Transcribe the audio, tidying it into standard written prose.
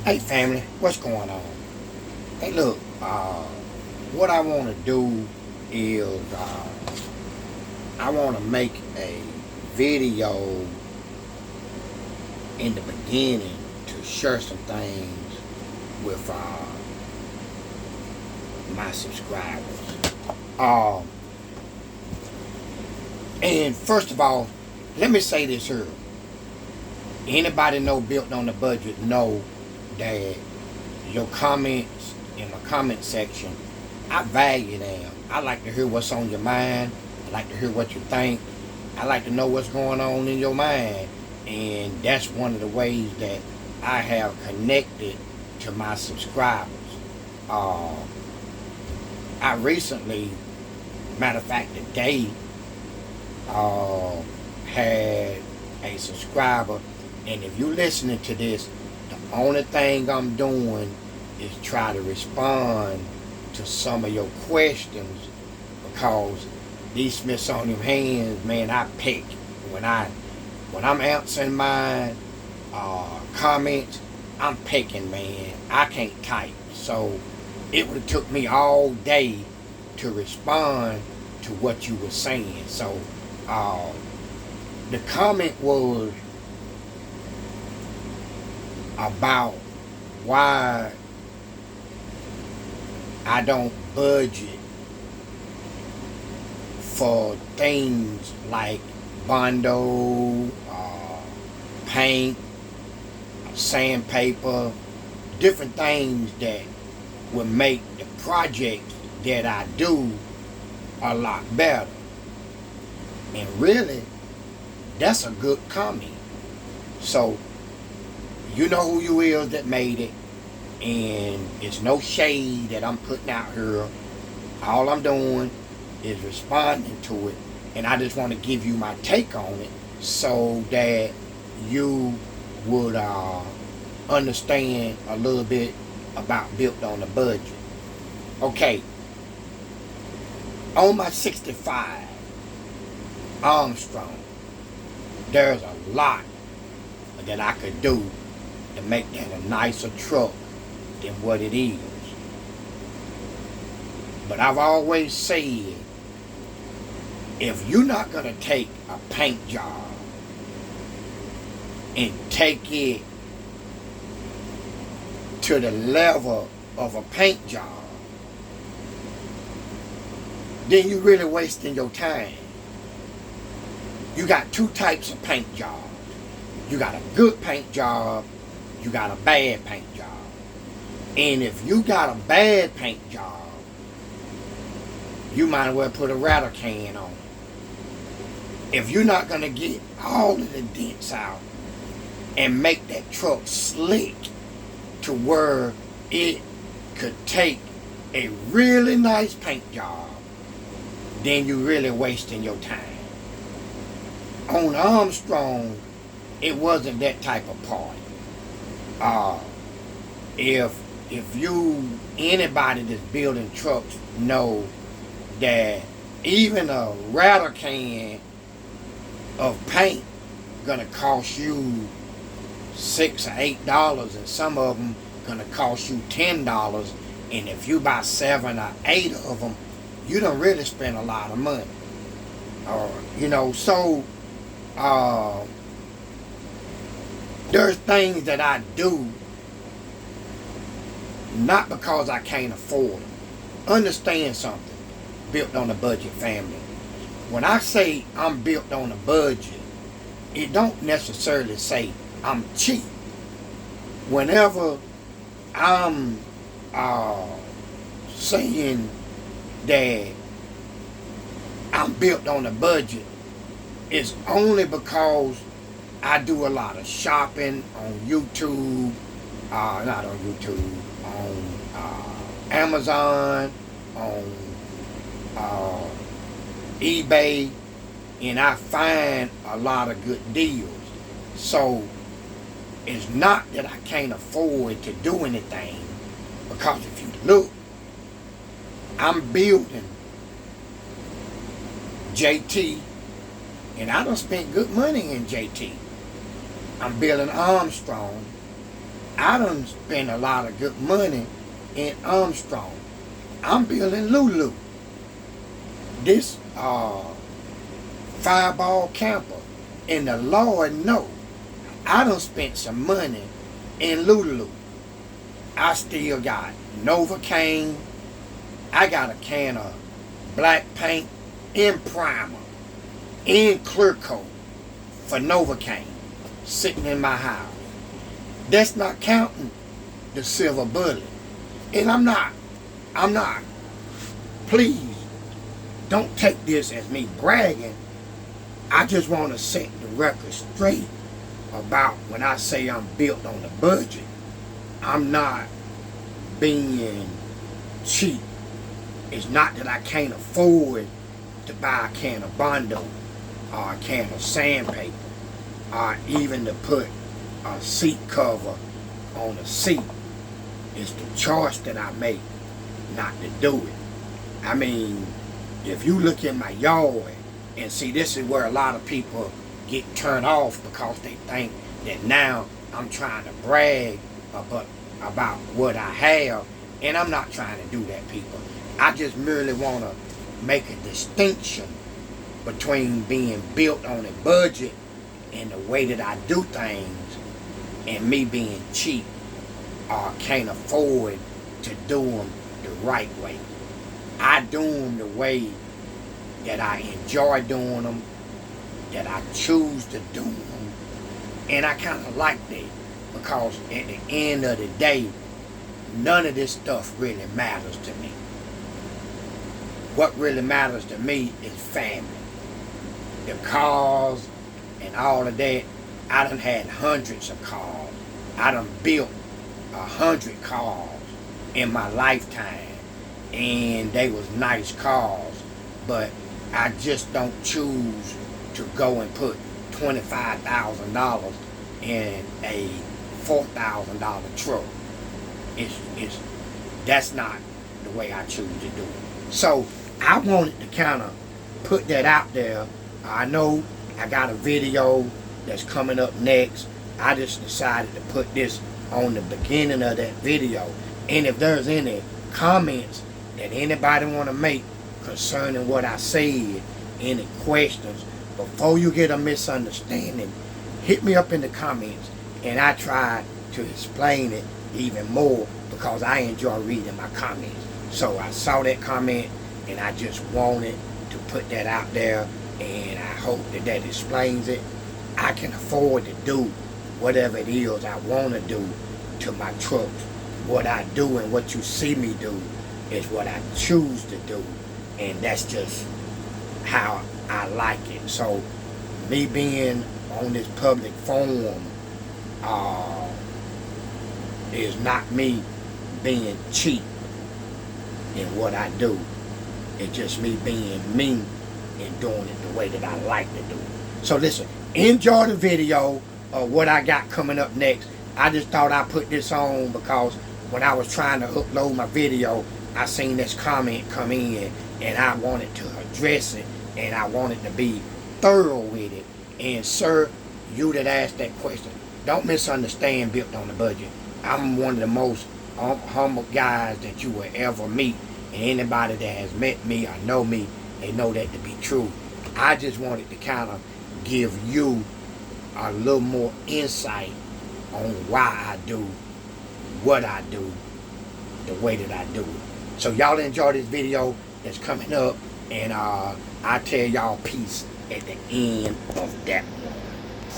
Hey family, what's going on? Hey look, what I want to do is I want to make a video in the beginning to share some things with my subscribers. Um, and first of all, let me say this here. Anybody know Built on the Budget know that your comments in the comment section, I value them. I like to hear what's on your mind. I like to hear what you think. I like to know what's going on in your mind. And that's one of the ways that I have connected to my subscribers. Uh, I recently, matter of fact, today, had a subscriber, and if you're listening to this, the only thing I'm doing is try to respond to some of your questions, because these Smithsonian hands, man, I pick when I'm answering my comments. I'm picking, man. I can't type, so it would have took me all day to respond to what you were saying. So the comment was about why I don't budget for things like Bondo, paint, sandpaper, different things that would make the projects that I do a lot better. And really, that's a good comment. So, you know who you is that made it, and it's no shade that I'm putting out here. All I'm doing is responding to it, and I just want to give you my take on it so that you would understand a little bit about Built on the Budget. Okay, on my 65 Armstrong, there's a lot that I could do to make that a nicer truck than what it is. But I've always said, if you're not going to take a paint job and take it to the level of a paint job, then you're really wasting your time. You got two types of paint jobs. You got a good paint job, you got a bad paint job. And if you got a bad paint job, you might as well put a rattle can on it. If you're not going to get all of the dents out and make that truck slick to where it could take a really nice paint job, then you're really wasting your time. On Armstrong, it wasn't that type of party. If you, anybody that's building trucks know that even a rattle can of paint gonna cost you $6 or $8, and some of them gonna cost you $10. And if you buy 7 or 8 of them, you don't really spend a lot of money. So there's things that I do not because I can't afford it. Understand something, Built on the Budget family. When I say I'm built on a budget, it don't necessarily say I'm cheap. Whenever I'm saying that I'm built on a budget, it's only because I do a lot of shopping on YouTube, not on YouTube, on Amazon, on eBay, and I find a lot of good deals. So it's not that I can't afford to do anything, because if you look, I'm building JT, and I done spent good money in JT. I'm building Armstrong, I done spent a lot of good money in Armstrong. I'm building Lulu. This fireball camper. And the Lord know, I done spent some money in Lulu. I still got Novocaine. I got a can of black paint and primer and clear coat for Novocaine sitting in my house. That's not counting the silver bullet. And I'm not. Please, don't take this as me bragging. I just want to set the record straight about when I say I'm built on a budget. I'm not being cheap. It's not that I can't afford to buy a can of Bondo or a can of sandpaper or even to put a seat cover on a seat. It's the choice that I make not to do it. I mean, if you look in my yard and see, this is where a lot of people get turned off because they think that now I'm trying to brag about what I have, and I'm not trying to do that, people. I just merely want to make a distinction between being built on a budget and the way that I do things and me being cheap or can't afford to do them the right way. I do them the way that I enjoy doing them, that I choose to do them, and I kind of like that because at the end of the day, none of this stuff really matters to me. What really matters to me is family. The cars and all of that. I done had hundreds of cars. I done built 100 cars in my lifetime, and they was nice cars, but I just don't choose to go and put $25,000 in a $4,000 truck. That's not the way I choose to do it. So I wanted to kind of put that out there. I know I got a video that's coming up next. I just decided to put this on the beginning of that video. And if there's any comments that anybody want to make concerning what I said, any questions, before you get a misunderstanding, hit me up in the comments and I try to explain it even more because I enjoy reading my comments. So I saw that comment and I just wanted to put that out there, and I hope that that explains it. I can afford to do whatever it is I want to do to my trucks. What I do and what you see me do is what I choose to do, and that's just how I like it. So me being on this public forum is not me being cheap in what I do. It's just me being me and doing it the way that I like to do it. So listen, enjoy the video of what I got coming up next. I just thought I'd put this on because when I was trying to upload my video, I seen this comment come in and I wanted to address it and I wanted to be thorough with it. And sir, you that asked that question, don't misunderstand Built on the Budget. I'm one of the most humble guys that you will ever meet. And anybody that has met me or know me, they know that to be true. I just wanted to kind of give you a little more insight on why I do what I do the way that I do it. So y'all enjoy this video that's coming up, and I tell y'all peace at the end of that one.